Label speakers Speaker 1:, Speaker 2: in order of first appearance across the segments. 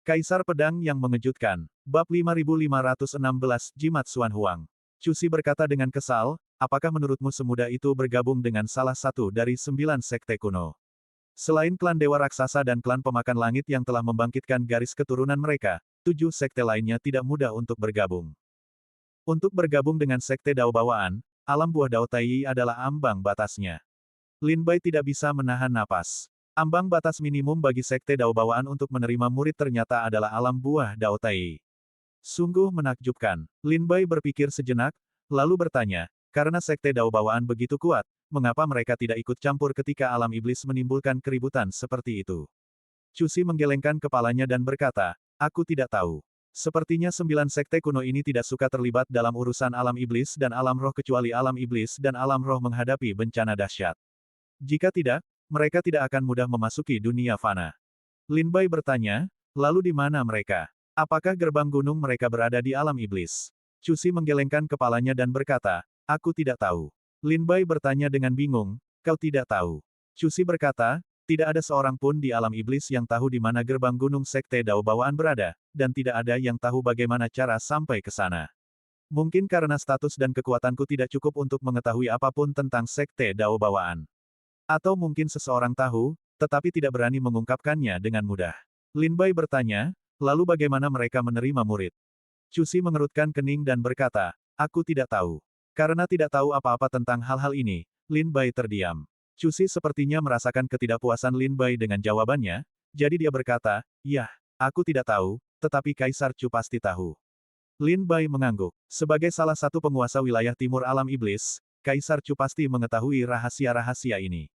Speaker 1: Kaisar Pedang yang Mengejutkan. Bab 5516 Jimat Xuan Huang. Cusi berkata dengan kesal, apakah menurutmu semudah itu bergabung dengan salah satu dari 9 sekte kuno? Selain klan Dewa Raksasa dan klan Pemakan Langit yang telah membangkitkan garis keturunan mereka, 7 sekte lainnya tidak mudah untuk bergabung. Untuk bergabung dengan sekte Dao Bawaan, alam buah Dao Tai adalah ambang batasnya. Lin Bai tidak bisa menahan napas. Ambang batas minimum bagi sekte Dao Bawaan untuk menerima murid ternyata adalah alam buah Dao Tai. Sungguh menakjubkan. Lin Bai berpikir sejenak, lalu bertanya, karena sekte Dao Bawaan begitu kuat, mengapa mereka tidak ikut campur ketika alam iblis menimbulkan keributan seperti itu? Cusi menggelengkan kepalanya dan berkata, aku tidak tahu. Sepertinya 9 sekte kuno ini tidak suka terlibat dalam urusan alam iblis dan alam roh kecuali alam iblis dan alam roh menghadapi bencana dahsyat. Jika tidak, mereka tidak akan mudah memasuki dunia fana. Lin Bai bertanya, lalu di mana mereka? Apakah gerbang gunung mereka berada di alam iblis? Cusi menggelengkan kepalanya dan berkata, aku tidak tahu. Lin Bai bertanya dengan bingung, kau tidak tahu? Cusi berkata, tidak ada seorang pun di alam iblis yang tahu di mana gerbang gunung sekte Dao Bawaan berada, dan tidak ada yang tahu bagaimana cara sampai ke sana. Mungkin karena status dan kekuatanku tidak cukup untuk mengetahui apapun tentang sekte Dao Bawaan. Atau mungkin seseorang tahu, tetapi tidak berani mengungkapkannya dengan mudah. Lin Bai bertanya, lalu bagaimana mereka menerima murid? Cusi mengerutkan kening dan berkata, aku tidak tahu. Karena tidak tahu apa-apa tentang hal-hal ini, Lin Bai terdiam. Cusi sepertinya merasakan ketidakpuasan Lin Bai dengan jawabannya, jadi dia berkata, yah, aku tidak tahu, tetapi Kaisar Chu pasti tahu. Lin Bai mengangguk. Sebagai salah satu penguasa wilayah timur alam iblis, Kaisar Chu pasti mengetahui rahasia-rahasia ini.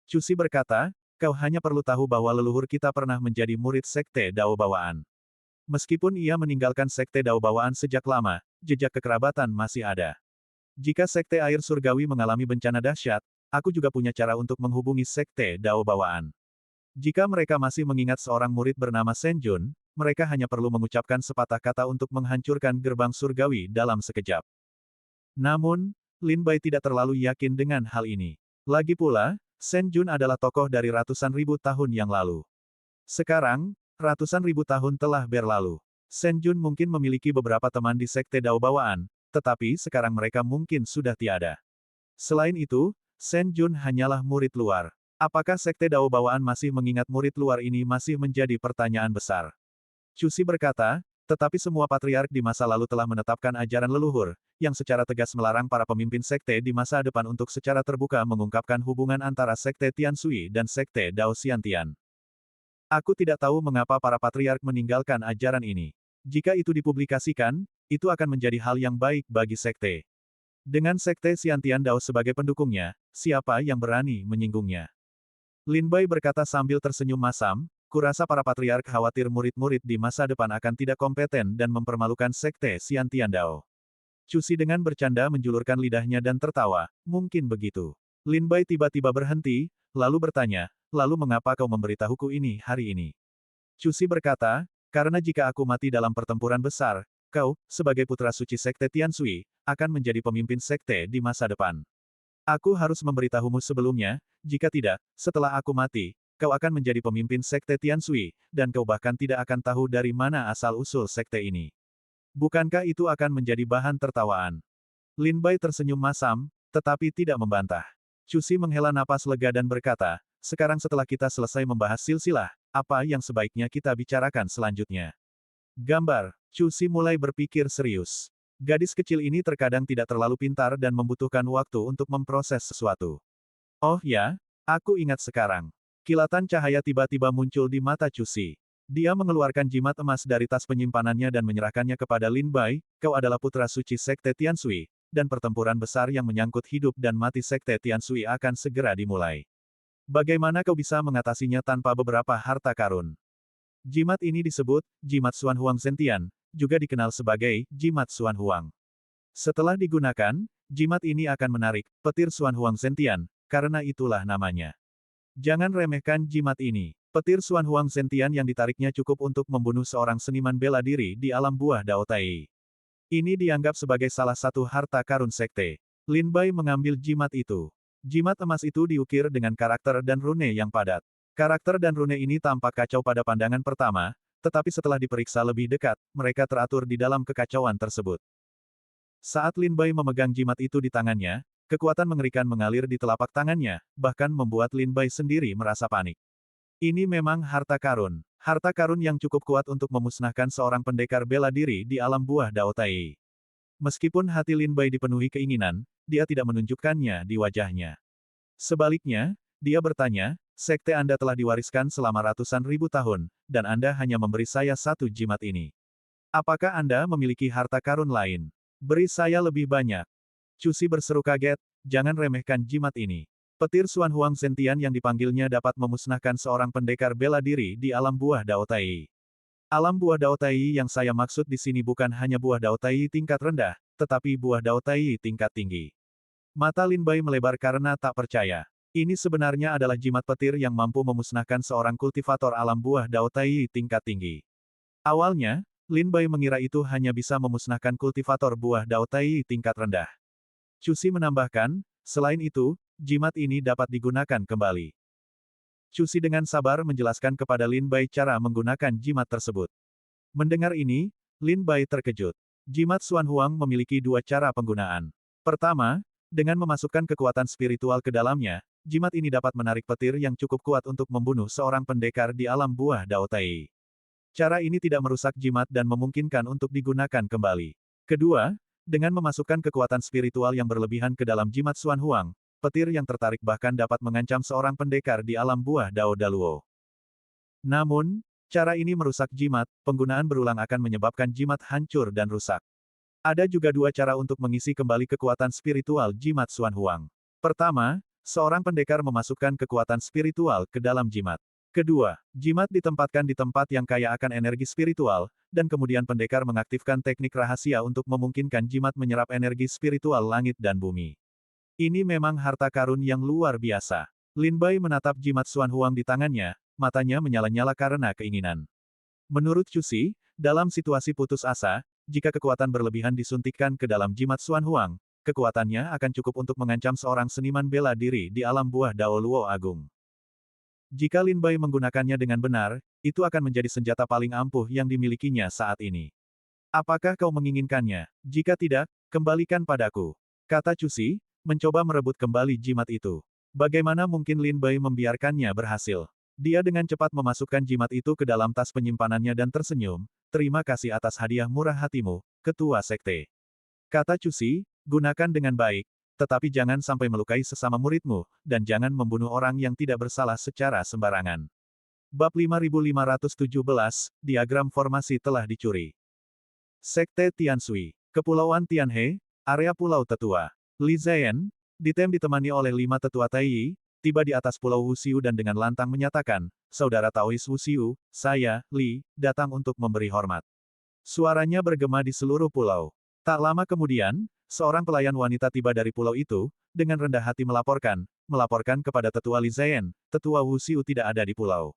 Speaker 1: Cusi berkata, kau hanya perlu tahu bahwa leluhur kita pernah menjadi murid sekte Dao Bawaan. Meskipun ia meninggalkan sekte Dao Bawaan sejak lama, jejak kekerabatan masih ada. Jika sekte air surgawi mengalami bencana dahsyat, aku juga punya cara untuk menghubungi sekte Dao Bawaan. Jika mereka masih mengingat seorang murid bernama Shen Jun, mereka hanya perlu mengucapkan sepatah kata untuk menghancurkan gerbang surgawi dalam sekejap. Namun, Lin Bai tidak terlalu yakin dengan hal ini. Lagi pula, Shen Jun adalah tokoh dari ratusan ribu tahun yang lalu. Sekarang, ratusan ribu tahun telah berlalu. Shen Jun mungkin memiliki beberapa teman di sekte Dao Bawaan, tetapi sekarang mereka mungkin sudah tiada. Selain itu, Shen Jun hanyalah murid luar. Apakah sekte Dao Bawaan masih mengingat murid luar ini masih menjadi pertanyaan besar. Cusi berkata, tetapi semua patriark di masa lalu telah menetapkan ajaran leluhur, yang secara tegas melarang para pemimpin sekte di masa depan untuk secara terbuka mengungkapkan hubungan antara sekte Tianshui dan sekte Dao Xiantian. Aku tidak tahu mengapa para patriark meninggalkan ajaran ini. Jika itu dipublikasikan, itu akan menjadi hal yang baik bagi sekte. Dengan sekte Xiantian Dao sebagai pendukungnya, siapa yang berani menyinggungnya? Lin Bai berkata sambil tersenyum masam, kurasa para patriark khawatir murid-murid di masa depan akan tidak kompeten dan mempermalukan sekte Xiantian Dao. Cusi dengan bercanda menjulurkan lidahnya dan tertawa, mungkin begitu. Lin Bai tiba-tiba berhenti, lalu bertanya, lalu mengapa kau memberitahuku ini hari ini? Cusi berkata, karena jika aku mati dalam pertempuran besar, kau, sebagai putra suci sekte Tianshui, akan menjadi pemimpin sekte di masa depan. Aku harus memberitahumu sebelumnya, jika tidak, setelah aku mati, kau akan menjadi pemimpin sekte Tianshui, dan kau bahkan tidak akan tahu dari mana asal-usul sekte ini. Bukankah itu akan menjadi bahan tertawaan? Lin Bai tersenyum masam, tetapi tidak membantah. Cusi menghela napas lega dan berkata, sekarang setelah kita selesai membahas silsilah, apa yang sebaiknya kita bicarakan selanjutnya? Gambar. Cusi mulai berpikir serius. Gadis kecil ini terkadang tidak terlalu pintar dan membutuhkan waktu untuk memproses sesuatu. Oh ya, aku ingat sekarang. Kilatan cahaya tiba-tiba muncul di mata Cusi. Dia mengeluarkan jimat emas dari tas penyimpanannya dan menyerahkannya kepada Lin Bai, kau adalah putra suci sekte Tianshui, dan pertempuran besar yang menyangkut hidup dan mati sekte Tianshui akan segera dimulai. Bagaimana kau bisa mengatasinya tanpa beberapa harta karun? Jimat ini disebut, Jimat Xuan Huang Zentian, juga dikenal sebagai, Jimat Xuan Huang. Setelah digunakan, jimat ini akan menarik, petir Xuan Huang Zentian, karena itulah namanya. Jangan remehkan jimat ini. Petir Xuan Huang Zentian yang ditariknya cukup untuk membunuh seorang seniman bela diri di alam buah Dao Tai. Ini dianggap sebagai salah satu harta karun sekte. Lin Bai mengambil jimat itu. Jimat emas itu diukir dengan karakter dan rune yang padat. Karakter dan rune ini tampak kacau pada pandangan pertama, tetapi setelah diperiksa lebih dekat, mereka teratur di dalam kekacauan tersebut. Saat Lin Bai memegang jimat itu di tangannya, kekuatan mengerikan mengalir di telapak tangannya, bahkan membuat Lin Bai sendiri merasa panik. Ini memang harta karun. Harta karun yang cukup kuat untuk memusnahkan seorang pendekar bela diri di alam buah Dao Tai. Meskipun hati Lin Bai dipenuhi keinginan, dia tidak menunjukkannya di wajahnya. Sebaliknya, dia bertanya, sekte Anda telah diwariskan selama ratusan ribu tahun, dan Anda hanya memberi saya satu jimat ini. Apakah Anda memiliki harta karun lain? Beri saya lebih banyak. Cusi berseru kaget, jangan remehkan jimat ini. Petir Xuan Huang Zentian yang dipanggilnya dapat memusnahkan seorang pendekar bela diri di alam buah Dao Tai. Alam buah Dao Tai yang saya maksud di sini bukan hanya buah Dao Tai tingkat rendah, tetapi buah Dao Tai tingkat tinggi. Mata Lin Bai melebar karena tak percaya. Ini sebenarnya adalah jimat petir yang mampu memusnahkan seorang kultivator alam buah Dao Tai tingkat tinggi. Awalnya, Lin Bai mengira itu hanya bisa memusnahkan kultivator buah Dao Tai tingkat rendah. Cusi menambahkan, selain itu, jimat ini dapat digunakan kembali. Cusi dengan sabar menjelaskan kepada Lin Bai cara menggunakan jimat tersebut. Mendengar ini, Lin Bai terkejut. Jimat Xuan Huang memiliki dua cara penggunaan. Pertama, dengan memasukkan kekuatan spiritual ke dalamnya, jimat ini dapat menarik petir yang cukup kuat untuk membunuh seorang pendekar di alam buah Dao Tai. Cara ini tidak merusak jimat dan memungkinkan untuk digunakan kembali. Kedua, dengan memasukkan kekuatan spiritual yang berlebihan ke dalam jimat Xuan Huang, petir yang tertarik bahkan dapat mengancam seorang pendekar di alam buah Dao Daluo. Namun, cara ini merusak jimat, penggunaan berulang akan menyebabkan jimat hancur dan rusak. Ada juga dua cara untuk mengisi kembali kekuatan spiritual jimat Xuan Huang. Pertama, seorang pendekar memasukkan kekuatan spiritual ke dalam jimat. Kedua, jimat ditempatkan di tempat yang kaya akan energi spiritual, dan kemudian pendekar mengaktifkan teknik rahasia untuk memungkinkan jimat menyerap energi spiritual langit dan bumi. Ini memang harta karun yang luar biasa. Lin Bai menatap jimat Xuan Huang di tangannya, matanya menyala-nyala karena keinginan. Menurut Cusi, dalam situasi putus asa, jika kekuatan berlebihan disuntikkan ke dalam jimat Xuan Huang, kekuatannya akan cukup untuk mengancam seorang seniman bela diri di alam buah Dao Luo Agung. Jika Lin Bai menggunakannya dengan benar, itu akan menjadi senjata paling ampuh yang dimilikinya saat ini. Apakah kau menginginkannya? Jika tidak, kembalikan padaku. Kata Cusi, mencoba merebut kembali jimat itu. Bagaimana mungkin Lin Bai membiarkannya berhasil? Dia dengan cepat memasukkan jimat itu ke dalam tas penyimpanannya dan tersenyum, terima kasih atas hadiah murah hatimu, ketua sekte. Kata Cusi, gunakan dengan baik. Tetapi jangan sampai melukai sesama muridmu, dan jangan membunuh orang yang tidak bersalah secara sembarangan. Bab 5517, Diagram Formasi telah dicuri. Sekte Tianshui, Kepulauan Tianhe, area Pulau Tetua. Li Ziyan, ditemani oleh 5 tetua Taiyi, tiba di atas Pulau Wuxiu dan dengan lantang menyatakan, Saudara Taois Wuxiu, saya, Li, datang untuk memberi hormat. Suaranya bergema di seluruh pulau. Tak lama kemudian, seorang pelayan wanita tiba dari pulau itu, dengan rendah hati melaporkan kepada Tetua Li Ziyan, Tetua Wuxiu tidak ada di pulau.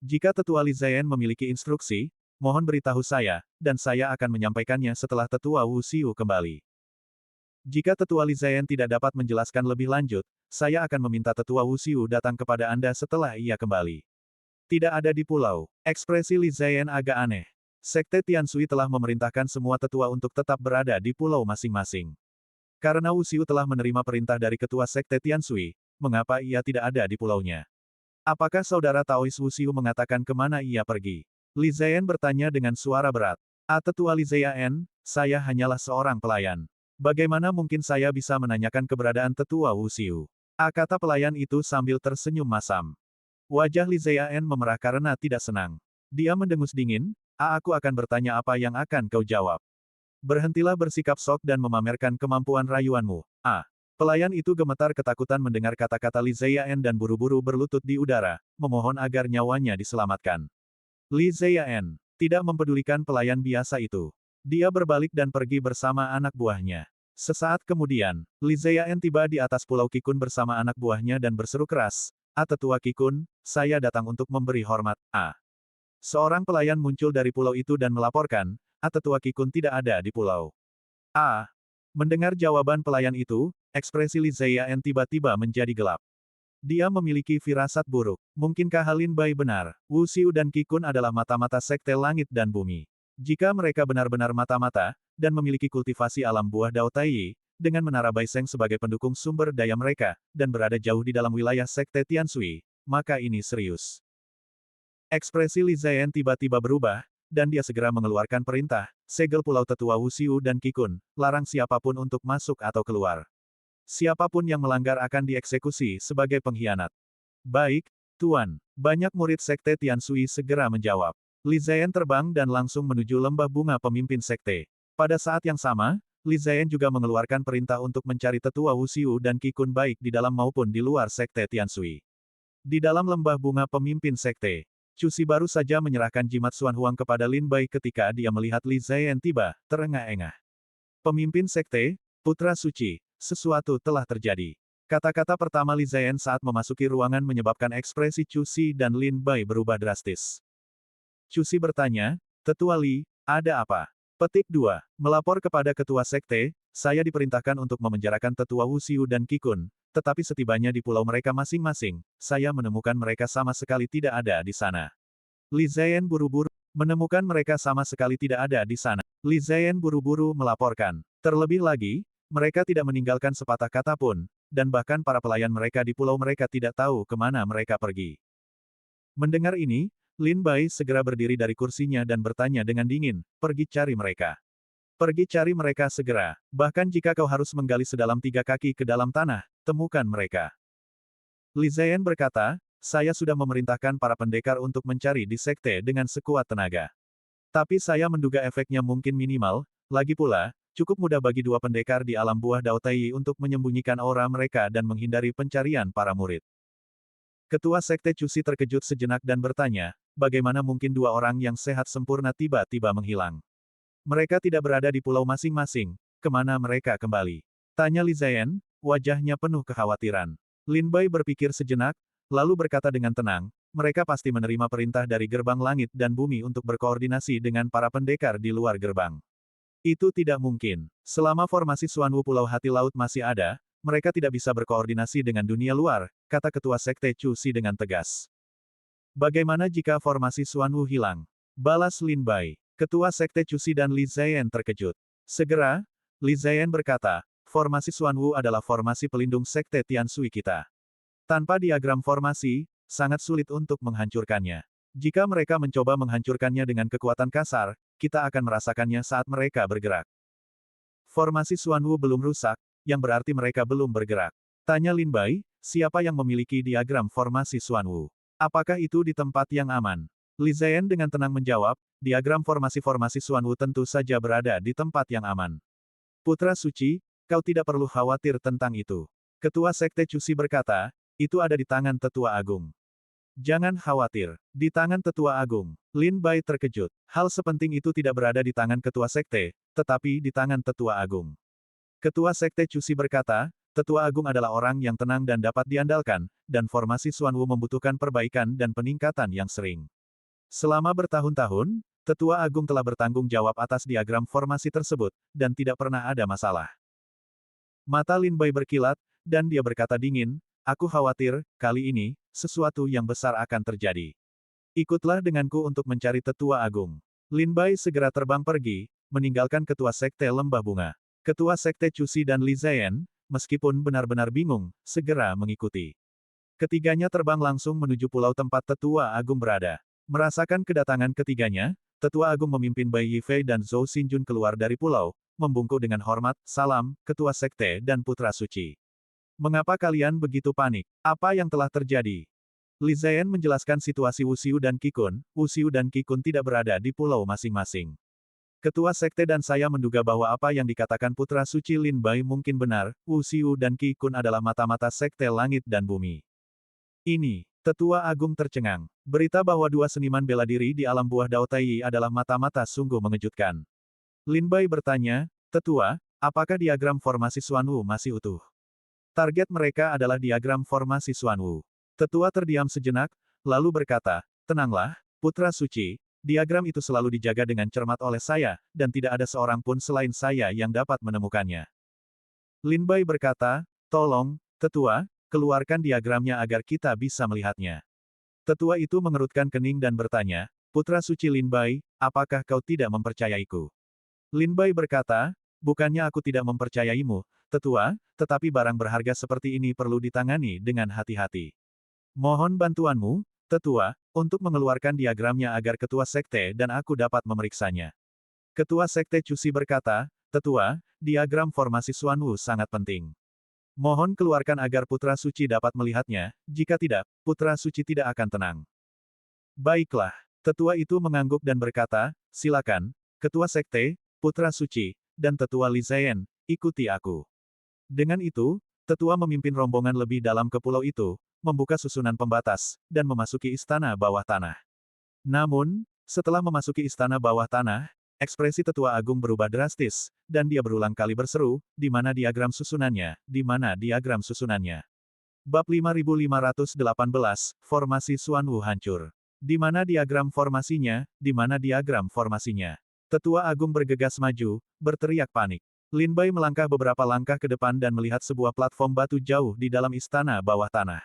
Speaker 1: Jika Tetua Li Ziyan memiliki instruksi, mohon beritahu saya, dan saya akan menyampaikannya setelah Tetua Wuxiu kembali. Jika Tetua Li Ziyan tidak dapat menjelaskan lebih lanjut, saya akan meminta Tetua Wuxiu datang kepada Anda setelah ia kembali. Tidak ada di pulau. Ekspresi Li Ziyan agak aneh. Sekte Tianshui telah memerintahkan semua tetua untuk tetap berada di pulau masing-masing. Karena Wuxiu telah menerima perintah dari ketua Sekte Tianshui, mengapa ia tidak ada di pulaunya? Apakah saudara Taois Wuxiu mengatakan kemana ia pergi? Li Ziyan bertanya dengan suara berat. Tetua Li Ziyan, saya hanyalah seorang pelayan. Bagaimana mungkin saya bisa menanyakan keberadaan tetua Wuxiu? Kata pelayan itu sambil tersenyum masam. Wajah Li Ziyan memerah karena tidak senang. Dia mendengus dingin, aku akan bertanya apa yang akan kau jawab. Berhentilah bersikap sok dan memamerkan kemampuan rayuanmu. Pelayan itu gemetar ketakutan mendengar kata-kata Li Ziyan dan buru-buru berlutut di udara, memohon agar nyawanya diselamatkan. Li Ziyan tidak mempedulikan pelayan biasa itu. Dia berbalik dan pergi bersama anak buahnya. Sesaat kemudian, Li Ziyan tiba di atas Pulau Qikun bersama anak buahnya dan berseru keras, Tetua Qikun, saya datang untuk memberi hormat. Seorang pelayan muncul dari pulau itu dan melaporkan, Tetua Qikun tidak ada di pulau. Mendengar jawaban pelayan itu, ekspresi Li Ziyan tiba-tiba menjadi gelap. Dia memiliki firasat buruk. Mungkinkah Lin Bai benar? Wu Xiu dan Qi Kun adalah mata-mata sekte langit dan bumi. Jika mereka benar-benar mata-mata, dan memiliki kultivasi alam buah Dao Tai, dengan menara Baiseng sebagai pendukung sumber daya mereka, dan berada jauh di dalam wilayah sekte Tianshui, maka ini serius. Ekspresi Li Ziyan tiba-tiba berubah, dan dia segera mengeluarkan perintah, segel pulau tetua Wu Xiu dan Qi Kun, larang siapapun untuk masuk atau keluar. Siapapun yang melanggar akan dieksekusi sebagai pengkhianat. Baik, Tuan. Banyak murid sekte Tianshui segera menjawab. Li Ziyan terbang dan langsung menuju lembah bunga pemimpin sekte. Pada saat yang sama, Li Ziyan juga mengeluarkan perintah untuk mencari tetua Wu Xiu dan Qi Kun baik di dalam maupun di luar sekte Tianshui. Di dalam lembah bunga pemimpin sekte, Chu Si baru saja menyerahkan jimat Xuan Huang kepada Lin Bai ketika dia melihat Li Ziyan tiba, terengah-engah. Pemimpin sekte, putra suci, sesuatu telah terjadi. Kata-kata pertama Li Ziyan saat memasuki ruangan menyebabkan ekspresi Chu Si dan Lin Bai berubah drastis. Chu Si bertanya, Tetua Li, ada apa? Petik 2. Melapor kepada ketua sekte, saya diperintahkan untuk memenjarakan tetua Wu Xiu dan Qi Kun, tetapi setibanya di pulau mereka masing-masing, saya menemukan mereka sama sekali tidak ada di sana. Li Ziyan buru-buru menemukan mereka sama sekali tidak ada di sana. Li Ziyan buru-buru melaporkan. Terlebih lagi, mereka tidak meninggalkan sepatah kata pun, dan bahkan para pelayan mereka di pulau mereka tidak tahu kemana mereka pergi. Mendengar ini, Lin Bai segera berdiri dari kursinya dan bertanya dengan dingin, pergi cari mereka. Pergi cari mereka segera, bahkan jika kau harus menggali sedalam 3 kaki ke dalam tanah, temukan mereka. Li Ziyan berkata, saya sudah memerintahkan para pendekar untuk mencari di sekte dengan sekuat tenaga. Tapi saya menduga efeknya mungkin minimal, lagi pula, cukup mudah bagi 2 pendekar di alam buah Dao Tai untuk menyembunyikan aura mereka dan menghindari pencarian para murid. Ketua sekte Chu Si terkejut sejenak dan bertanya, bagaimana mungkin 2 orang yang sehat sempurna tiba-tiba menghilang? Mereka tidak berada di pulau masing-masing, kemana mereka kembali? Tanya Li Ziyan, wajahnya penuh kekhawatiran. Lin Bai berpikir sejenak, lalu berkata dengan tenang, mereka pasti menerima perintah dari gerbang langit dan bumi untuk berkoordinasi dengan para pendekar di luar gerbang. Itu tidak mungkin. Selama formasi Xuanwu Pulau Hati Laut masih ada, mereka tidak bisa berkoordinasi dengan dunia luar, kata ketua sekte Chu Si dengan tegas. Bagaimana jika formasi Xuanwu hilang? Balas Lin Bai. Ketua sekte Chu Si dan Li Ziyan terkejut. Segera, Li Ziyan berkata, formasi Xuanwu adalah formasi pelindung sekte Tianshui kita. Tanpa diagram formasi, sangat sulit untuk menghancurkannya. Jika mereka mencoba menghancurkannya dengan kekuatan kasar, kita akan merasakannya saat mereka bergerak. Formasi Xuanwu belum rusak, yang berarti mereka belum bergerak. Tanya Lin Bai, siapa yang memiliki diagram formasi Xuanwu? Apakah itu di tempat yang aman? Li Ziyan dengan tenang menjawab, diagram formasi-formasi Xuanwu tentu saja berada di tempat yang aman. Putra suci, kau tidak perlu khawatir tentang itu. Ketua sekte Chu Si berkata, itu ada di tangan tetua agung. Jangan khawatir. Di tangan tetua agung. Lin Bai terkejut. Hal sepenting itu tidak berada di tangan ketua sekte, tetapi di tangan tetua agung. Ketua sekte Chu Si berkata, tetua agung adalah orang yang tenang dan dapat diandalkan, dan formasi Xuanwu membutuhkan perbaikan dan peningkatan yang sering. Selama bertahun-tahun, tetua agung telah bertanggung jawab atas diagram formasi tersebut, dan tidak pernah ada masalah. Mata Lin Bai berkilat, dan dia berkata dingin, aku khawatir, kali ini, sesuatu yang besar akan terjadi. Ikutlah denganku untuk mencari tetua agung. Lin Bai segera terbang pergi, meninggalkan ketua sekte lembah bunga. Ketua sekte Chu Si dan Li Ziyan, meskipun benar-benar bingung, segera mengikuti. Ketiganya terbang langsung menuju pulau tempat tetua agung berada. Merasakan kedatangan ketiganya, tetua agung memimpin Bai Yifei dan Zhou Xinjun keluar dari pulau, membungkuk dengan hormat, salam, ketua sekte dan putra suci. Mengapa kalian begitu panik? Apa yang telah terjadi? Li Ziyan menjelaskan situasi Wu Xiu dan Qi Kun. Wu Xiu dan Qi Kun tidak berada di pulau masing-masing. Ketua sekte dan saya menduga bahwa apa yang dikatakan putra suci Lin Bai mungkin benar, Wu Xiu dan Qi Kun adalah mata-mata sekte langit dan bumi. Ini, tetua agung tercengang. Berita bahwa 2 seniman bela diri di alam buah Dao Tai adalah mata-mata sungguh mengejutkan. Lin Bai bertanya, tetua, apakah diagram formasi Xuanwu masih utuh? Target mereka adalah diagram formasi Xuanwu. Tetua terdiam sejenak, lalu berkata, tenanglah, putra suci, diagram itu selalu dijaga dengan cermat oleh saya, dan tidak ada seorang pun selain saya yang dapat menemukannya. Lin Bai berkata, tolong, tetua, keluarkan diagramnya agar kita bisa melihatnya. Tetua itu mengerutkan kening dan bertanya, Putra Suci Lin Bai, apakah kau tidak mempercayaiku? Lin Bai berkata, bukannya aku tidak mempercayaimu, Tetua, tetapi barang berharga seperti ini perlu ditangani dengan hati-hati. Mohon bantuanmu, Tetua, untuk mengeluarkan diagramnya agar Ketua Sekte dan aku dapat memeriksanya. Ketua Sekte Cusi berkata, Tetua, diagram formasi Xuanwu sangat penting. Mohon keluarkan agar Putra Suci dapat melihatnya, jika tidak, Putra Suci tidak akan tenang. Baiklah. Tetua itu mengangguk dan berkata, silakan, Ketua Sekte, Putra Suci, dan Tetua Li Zian, ikuti aku. Dengan itu, Tetua memimpin rombongan lebih dalam ke pulau itu, membuka susunan pembatas, dan memasuki istana bawah tanah. Namun, setelah memasuki istana bawah tanah, ekspresi Tetua Agung berubah drastis, dan dia berulang kali berseru, di mana diagram susunannya, di mana diagram susunannya. Bab 5518, Formasi Xuanwu hancur. Di mana diagram formasinya, di mana diagram formasinya. Tetua Agung bergegas maju, berteriak panik. Lin Bai melangkah beberapa langkah ke depan dan melihat sebuah platform batu jauh di dalam istana bawah tanah.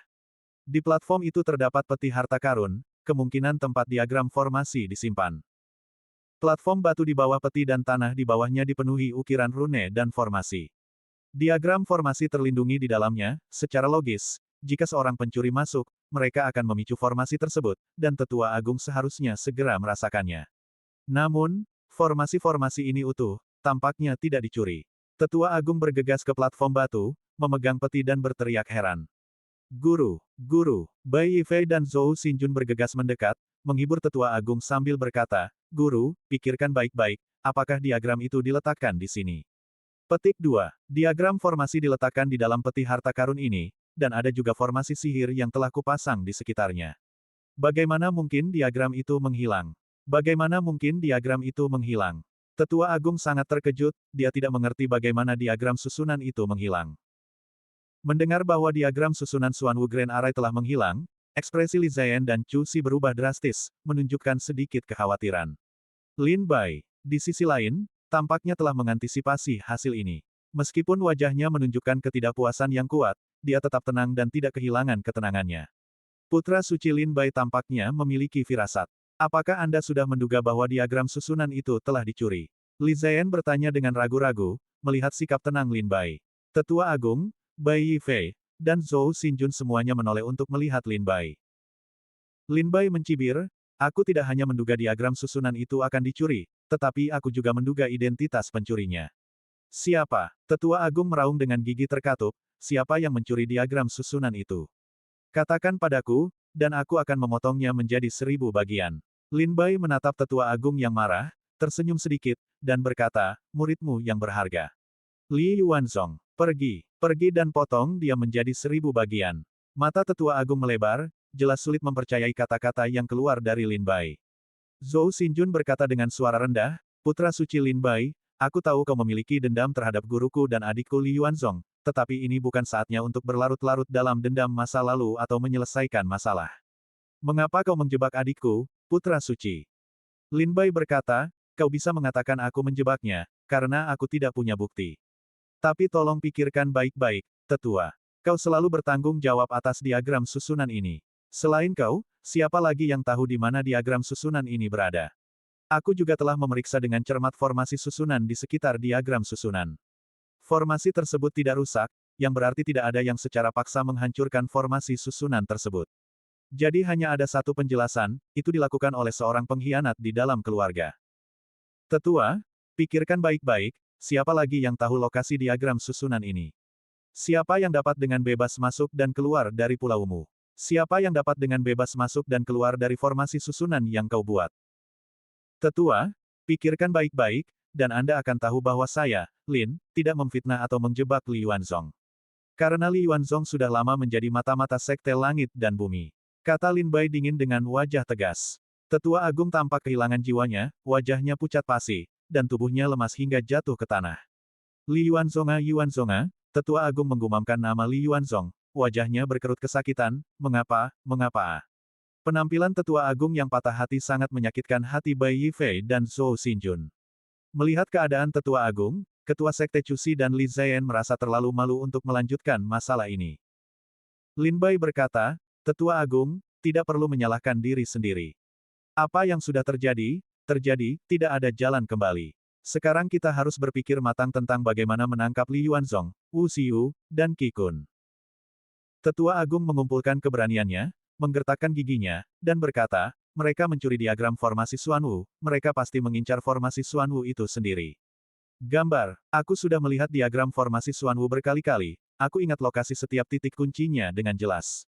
Speaker 1: Di platform itu terdapat peti harta karun, kemungkinan tempat diagram formasi disimpan. Platform batu di bawah peti dan tanah di bawahnya dipenuhi ukiran rune dan formasi. Diagram formasi terlindungi di dalamnya, secara logis, jika seorang pencuri masuk, mereka akan memicu formasi tersebut, dan Tetua Agung seharusnya segera merasakannya. Namun, formasi-formasi ini utuh, tampaknya tidak dicuri. Tetua Agung bergegas ke platform batu, memegang peti dan berteriak heran. Guru, Guru, Bai Yifei dan Zhou Xinjun bergegas mendekat, menghibur Tetua Agung sambil berkata, Guru, pikirkan baik-baik, apakah diagram itu diletakkan di sini? Petik 2. Diagram formasi diletakkan di dalam peti harta karun ini, dan ada juga formasi sihir yang telah kupasang di sekitarnya. Bagaimana mungkin diagram itu menghilang? Bagaimana mungkin diagram itu menghilang? Tetua Agung sangat terkejut, dia tidak mengerti bagaimana diagram susunan itu menghilang. Mendengar bahwa diagram susunan Xuanwu Grand Array telah menghilang, ekspresi Li Zian dan Chu Si berubah drastis, menunjukkan sedikit kekhawatiran. Lin Bai, di sisi lain, tampaknya telah mengantisipasi hasil ini. Meskipun wajahnya menunjukkan ketidakpuasan yang kuat, dia tetap tenang dan tidak kehilangan ketenangannya. Putra Suci Lin Bai tampaknya memiliki firasat. Apakah Anda sudah menduga bahwa diagram susunan itu telah dicuri? Li Zian bertanya dengan ragu-ragu, melihat sikap tenang Lin Bai. Tetua Agung, Bai Yifei, dan Zhou Xinjun semuanya menoleh untuk melihat Lin Bai. Lin Bai mencibir, aku tidak hanya menduga diagram susunan itu akan dicuri, tetapi aku juga menduga identitas pencurinya. Siapa? Tetua Agung meraung dengan gigi terkatup, siapa yang mencuri diagram susunan itu? Katakan padaku, dan aku akan memotongnya menjadi 1000 bagian. Lin Bai menatap Tetua Agung yang marah, tersenyum sedikit, dan berkata, muridmu yang berharga. Li Yuanzong, pergi dan potong dia menjadi 1000 bagian. Mata Tetua Agung melebar, jelas sulit mempercayai kata-kata yang keluar dari Lin Bai. Zhou Xinjun berkata dengan suara rendah, Putra Suci Lin Bai, aku tahu kau memiliki dendam terhadap guruku dan adikku Li Yuanzong, tetapi ini bukan saatnya untuk berlarut-larut dalam dendam masa lalu atau menyelesaikan masalah. Mengapa kau menjebak adikku, Putra Suci? Lin Bai berkata, kau bisa mengatakan aku menjebaknya, karena aku tidak punya bukti. Tapi tolong pikirkan baik-baik, Tetua. Kau selalu bertanggung jawab atas diagram susunan ini. Selain kau, siapa lagi yang tahu di mana diagram susunan ini berada? Aku juga telah memeriksa dengan cermat formasi susunan di sekitar diagram susunan. Formasi tersebut tidak rusak, yang berarti tidak ada yang secara paksa menghancurkan formasi susunan tersebut. Jadi hanya ada satu penjelasan, itu dilakukan oleh seorang pengkhianat di dalam keluarga. Tetua, pikirkan baik-baik, siapa lagi yang tahu lokasi diagram susunan ini? Siapa yang dapat dengan bebas masuk dan keluar dari pulaumu? Siapa yang dapat dengan bebas masuk dan keluar dari formasi susunan yang kau buat? Tetua, pikirkan baik-baik, dan Anda akan tahu bahwa saya, Lin, tidak memfitnah atau menjebak Li Yuanzong. Karena Li Yuanzong sudah lama menjadi mata-mata sekte langit dan bumi. Kata Lin Bai dingin dengan wajah tegas. Tetua Agung tampak kehilangan jiwanya, wajahnya pucat pasi, dan tubuhnya lemas hingga jatuh ke tanah. Li Yuanzonga, Tetua Agung menggumamkan nama Li Yuanzong, wajahnya berkerut kesakitan, mengapa? Penampilan Tetua Agung yang patah hati sangat menyakitkan hati Bai Yifei dan Zhou Xinjun. Melihat keadaan Tetua Agung, Ketua Sekte Cusi dan Li Zian merasa terlalu malu untuk melanjutkan masalah ini. Lin Bai berkata, Tetua Agung, tidak perlu menyalahkan diri sendiri. Apa yang sudah terjadi, terjadi, tidak ada jalan kembali. Sekarang kita harus berpikir matang tentang bagaimana menangkap Li Yuanzong, Wu Xiu, dan Qi Kun. Tetua Agung mengumpulkan keberaniannya, menggertakkan giginya, dan berkata, mereka mencuri diagram formasi Xuanwu, mereka pasti mengincar formasi Xuanwu itu sendiri. Gambar, aku sudah melihat diagram formasi Xuanwu berkali-kali, aku ingat lokasi setiap titik kuncinya dengan jelas.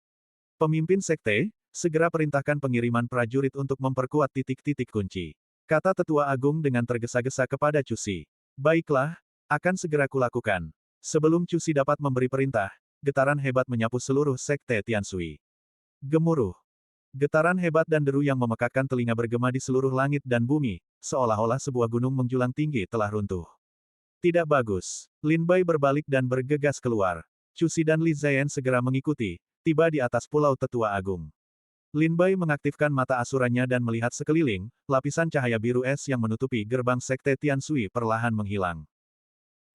Speaker 1: Pemimpin sekte, segera perintahkan pengiriman prajurit untuk memperkuat titik-titik kunci. Kata Tetua Agung dengan tergesa-gesa kepada Cusi. Baiklah, akan segera kulakukan. Sebelum Cusi dapat memberi perintah, getaran hebat menyapu seluruh sekte Tianshui. Gemuruh. Getaran hebat dan deru yang memekakkan telinga bergema di seluruh langit dan bumi, seolah-olah sebuah gunung menjulang tinggi telah runtuh. Tidak bagus. Lin Bai berbalik dan bergegas keluar. Cusi dan Li Ziyan segera mengikuti, tiba di atas Pulau Tetua Agung. Lin Bai mengaktifkan mata asurannya dan melihat sekeliling, lapisan cahaya biru es yang menutupi gerbang sekte Tianshui perlahan menghilang.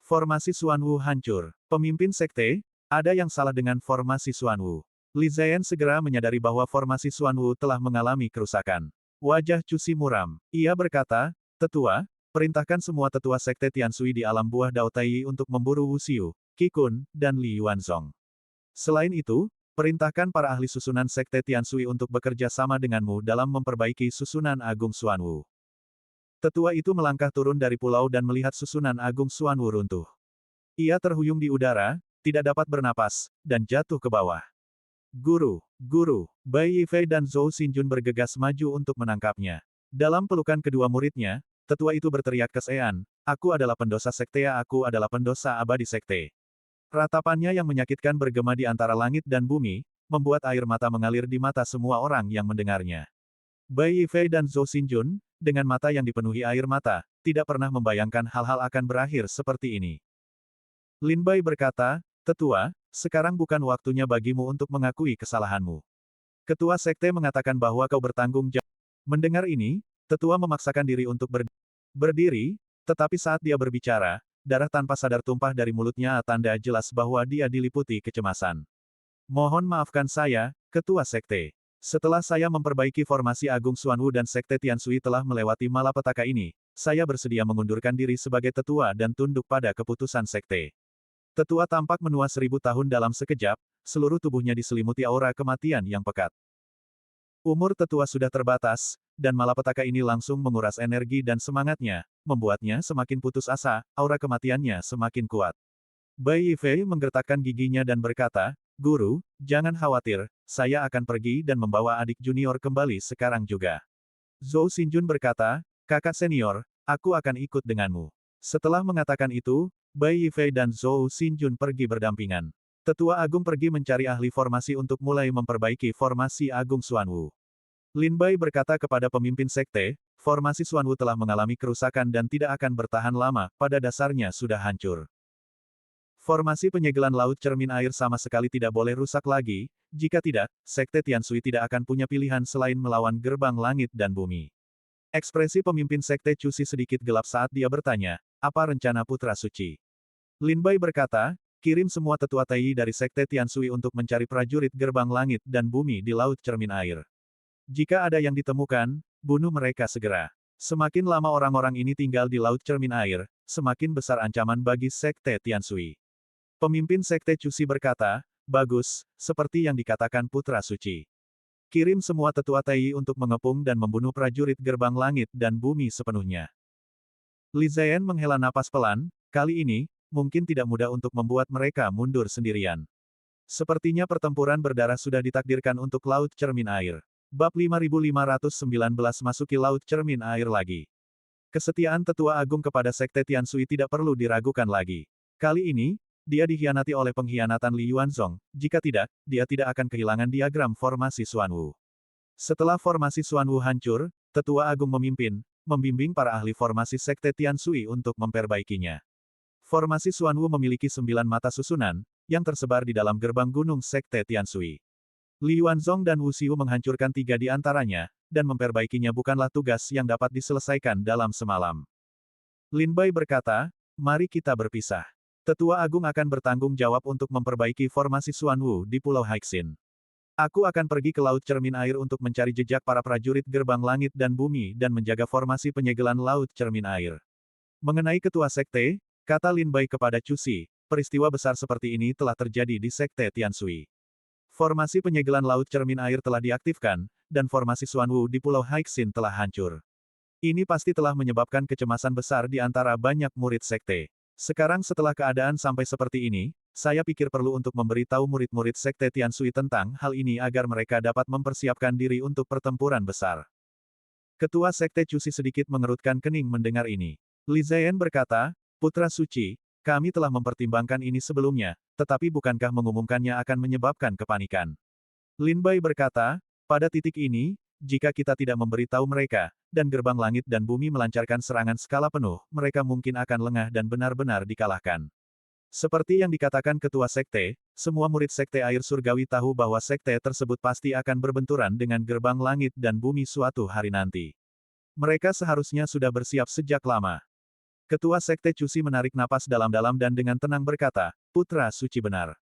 Speaker 1: Formasi Xuanwu hancur. Pemimpin sekte, ada yang salah dengan formasi Xuanwu. Li Ziyan segera menyadari bahwa formasi Xuanwu telah mengalami kerusakan. Wajah Cusi muram. Ia berkata, Tetua, perintahkan semua tetua sekte Tianshui di alam buah Dao Tai untuk memburu Wu Xiu, Qi Kun, dan Li Yuanzong. Selain itu, perintahkan para ahli susunan sekte Tianshui untuk bekerja sama denganmu dalam memperbaiki susunan Agung Xuanwu. Tetua itu melangkah turun dari pulau dan melihat susunan Agung Xuanwu runtuh. Ia terhuyung di udara, tidak dapat bernapas, dan jatuh ke bawah. Guru, Bai Yifei dan Zhou Xinjun bergegas maju untuk menangkapnya. Dalam pelukan kedua muridnya, tetua itu berteriak kesean, aku adalah pendosa sekte, aku adalah pendosa abadi sekte. Ratapannya yang menyakitkan bergema di antara langit dan bumi, membuat air mata mengalir di mata semua orang yang mendengarnya. Bai Yifei dan Zhou Xinjun, dengan mata yang dipenuhi air mata, tidak pernah membayangkan hal-hal akan berakhir seperti ini. Lin Bai berkata, Tetua, sekarang bukan waktunya bagimu untuk mengakui kesalahanmu. Ketua sekte mengatakan bahwa kau bertanggung jawab. Mendengar ini, tetua memaksakan diri untuk berdiri, tetapi saat dia berbicara, darah tanpa sadar tumpah dari mulutnya, tanda jelas bahwa dia diliputi kecemasan. Mohon maafkan saya, Ketua Sekte. Setelah saya memperbaiki formasi Agung Xuanwu dan Sekte Tianshui telah melewati malapetaka ini, saya bersedia mengundurkan diri sebagai tetua dan tunduk pada keputusan sekte. Tetua tampak menua 1000 tahun dalam sekejap, seluruh tubuhnya diselimuti aura kematian yang pekat. Umur tetua sudah terbatas, dan malapetaka ini langsung menguras energi dan semangatnya, membuatnya semakin putus asa, aura kematiannya semakin kuat. Bai Yifei menggertakkan giginya dan berkata, Guru, jangan khawatir, saya akan pergi dan membawa adik junior kembali sekarang juga. Zhou Xinjun berkata, kakak senior, aku akan ikut denganmu. Setelah mengatakan itu, Bai Yifei dan Zhou Xinjun pergi berdampingan. Tetua Agung pergi mencari ahli formasi untuk mulai memperbaiki formasi Agung Xuanwu. Lin Bai berkata kepada pemimpin sekte, formasi Xuanwu telah mengalami kerusakan dan tidak akan bertahan lama, pada dasarnya sudah hancur. Formasi penyegelan laut cermin air sama sekali tidak boleh rusak lagi, jika tidak, sekte Tianshui tidak akan punya pilihan selain melawan gerbang langit dan bumi. Ekspresi pemimpin sekte Cusi sedikit gelap saat dia bertanya, apa rencana Putra Suci? Lin Bai berkata, kirim semua tetua Tai dari sekte Tianshui untuk mencari prajurit gerbang langit dan bumi di laut cermin air. Jika ada yang ditemukan, bunuh mereka segera. Semakin lama orang-orang ini tinggal di laut cermin air, semakin besar ancaman bagi sekte Tianshui. Pemimpin sekte Cusi berkata, bagus, seperti yang dikatakan Putra Suci. Kirim semua tetua Tai untuk mengepung dan membunuh prajurit gerbang langit dan bumi sepenuhnya. Li Ziyan menghela napas pelan, kali ini, mungkin tidak mudah untuk membuat mereka mundur sendirian. Sepertinya pertempuran berdarah sudah ditakdirkan untuk laut cermin air. Bab 5519 masuki laut cermin air lagi. Kesetiaan Tetua Agung kepada Sekte Tianshui tidak perlu diragukan lagi. Kali ini, dia dikhianati oleh pengkhianatan Li Yuanzong, jika tidak, dia tidak akan kehilangan diagram formasi Xuanwu. Setelah formasi Xuanwu hancur, Tetua Agung membimbing para ahli formasi Sekte Tianshui untuk memperbaikinya. Formasi Xuanwu memiliki 9 mata susunan, yang tersebar di dalam gerbang gunung Sekte Tianshui. Li Yuanzong dan Wu Xiu menghancurkan 3 di antaranya, dan memperbaikinya bukanlah tugas yang dapat diselesaikan dalam semalam. Lin Bai berkata, mari kita berpisah. Tetua Agung akan bertanggung jawab untuk memperbaiki formasi Xuanwu di Pulau Haixin. Aku akan pergi ke Laut Cermin Air untuk mencari jejak para prajurit Gerbang Langit dan Bumi dan menjaga formasi penyegelan Laut Cermin Air. Mengenai Ketua Sekte, kata Lin Bai kepada Cusi, peristiwa besar seperti ini telah terjadi di Sekte Tianshui. Formasi penyegelan Laut Cermin Air telah diaktifkan, dan formasi Xuanwu di Pulau Haixin telah hancur. Ini pasti telah menyebabkan kecemasan besar di antara banyak murid Sekte. Sekarang setelah keadaan sampai seperti ini, saya pikir perlu untuk memberitahu murid-murid Sekte Tianshui tentang hal ini agar mereka dapat mempersiapkan diri untuk pertempuran besar. Ketua Sekte Cusi sedikit mengerutkan kening mendengar ini. Li Ziyan berkata, Putra Suci, kami telah mempertimbangkan ini sebelumnya, tetapi bukankah mengumumkannya akan menyebabkan kepanikan? Lin Bai berkata, pada titik ini, jika kita tidak memberitahu mereka, dan Gerbang Langit dan Bumi melancarkan serangan skala penuh, mereka mungkin akan lengah dan benar-benar dikalahkan. Seperti yang dikatakan Ketua Sekte, semua murid Sekte Air Surgawi tahu bahwa Sekte tersebut pasti akan berbenturan dengan Gerbang Langit dan Bumi suatu hari nanti. Mereka seharusnya sudah bersiap sejak lama. Ketua Sekte Cusi menarik napas dalam-dalam dan dengan tenang berkata, Putra Suci benar.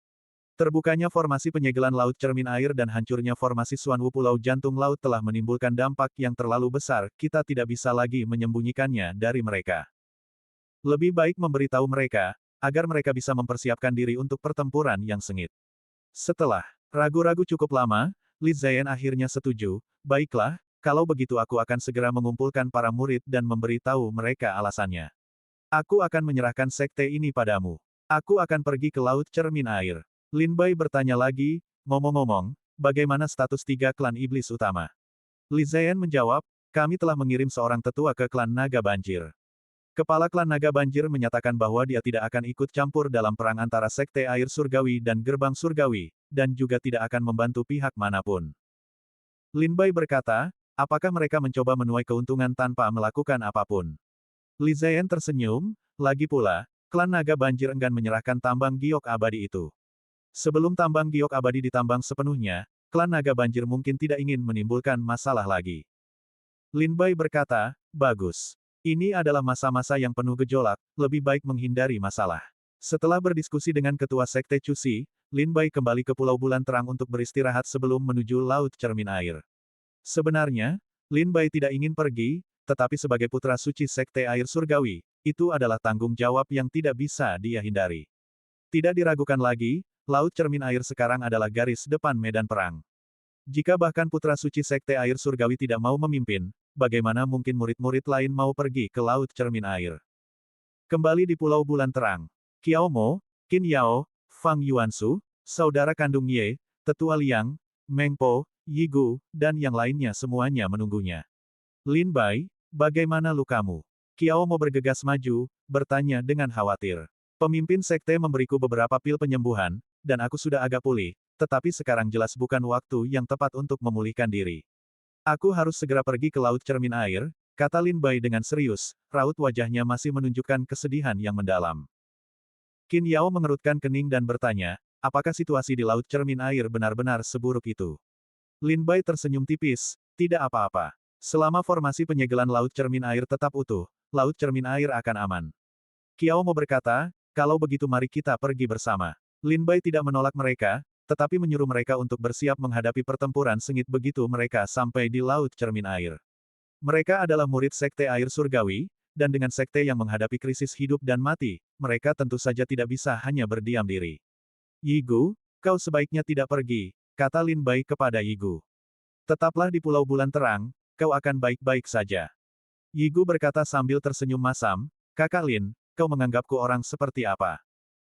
Speaker 1: Terbukanya formasi penyegelan Laut Cermin Air dan hancurnya formasi Xuanwu Pulau Jantung Laut telah menimbulkan dampak yang terlalu besar, kita tidak bisa lagi menyembunyikannya dari mereka. Lebih baik memberitahu mereka, agar mereka bisa mempersiapkan diri untuk pertempuran yang sengit. Setelah ragu-ragu cukup lama, Li Ziyan akhirnya setuju, baiklah, kalau begitu aku akan segera mengumpulkan para murid dan memberitahu mereka alasannya. Aku akan menyerahkan sekte ini padamu. Aku akan pergi ke Laut Cermin Air. Lin Bai bertanya lagi, ngomong-ngomong, bagaimana status 3 klan iblis utama? Li Ziyan menjawab, kami telah mengirim seorang tetua ke klan Naga Banjir. Kepala klan Naga Banjir menyatakan bahwa dia tidak akan ikut campur dalam perang antara Sekte Air Surgawi dan Gerbang Surgawi, dan juga tidak akan membantu pihak manapun. Lin Bai berkata, apakah mereka mencoba menuai keuntungan tanpa melakukan apapun? Li Ziyan tersenyum, lagi pula, klan Naga Banjir enggan menyerahkan tambang giok abadi itu. Sebelum tambang giok abadi ditambang sepenuhnya, klan Naga Banjir mungkin tidak ingin menimbulkan masalah lagi. Lin Bai berkata, bagus. Ini adalah masa-masa yang penuh gejolak, lebih baik menghindari masalah. Setelah berdiskusi dengan Ketua Sekte Cusi, Lin Bai kembali ke Pulau Bulan Terang untuk beristirahat sebelum menuju Laut Cermin Air. Sebenarnya, Lin Bai tidak ingin pergi, tetapi sebagai putra suci Sekte Air Surgawi, itu adalah tanggung jawab yang tidak bisa dia hindari. Tidak diragukan lagi, Laut Cermin Air sekarang adalah garis depan medan perang. Jika bahkan putra suci Sekte Air Surgawi tidak mau memimpin, bagaimana mungkin murid-murid lain mau pergi ke Laut Cermin Air? Kembali di Pulau Bulan Terang, Qiao Mo, Qin Yao, Fang Yuansu, saudara kandung Ye, Tetua Liang, Meng Po, Yi Gu, dan yang lainnya semuanya menunggunya. Lin Bai, bagaimana lukamu? Qiao Mo bergegas maju, bertanya dengan khawatir. Pemimpin sekte memberiku beberapa pil penyembuhan, dan aku sudah agak pulih, tetapi sekarang jelas bukan waktu yang tepat untuk memulihkan diri. Aku harus segera pergi ke Laut Cermin Air, kata Lin Bai dengan serius, raut wajahnya masih menunjukkan kesedihan yang mendalam. Qin Yao mengerutkan kening dan bertanya, apakah situasi di Laut Cermin Air benar-benar seburuk itu? Lin Bai tersenyum tipis, tidak apa-apa. Selama formasi penyegelan Laut Cermin Air tetap utuh, Laut Cermin Air akan aman. Qiao Mo berkata, kalau begitu mari kita pergi bersama. Lin Bai tidak menolak mereka, tetapi menyuruh mereka untuk bersiap menghadapi pertempuran sengit begitu mereka sampai di Laut Cermin Air. Mereka adalah murid Sekte Air Surgawi, dan dengan sekte yang menghadapi krisis hidup dan mati, mereka tentu saja tidak bisa hanya berdiam diri. Yi Gu, kau sebaiknya tidak pergi, kata Lin Bai kepada Yi Gu. Tetaplah di Pulau Bulan Terang, kau akan baik-baik saja. Yi Gu berkata sambil tersenyum masam, Kakak Lin, kau menganggapku orang seperti apa?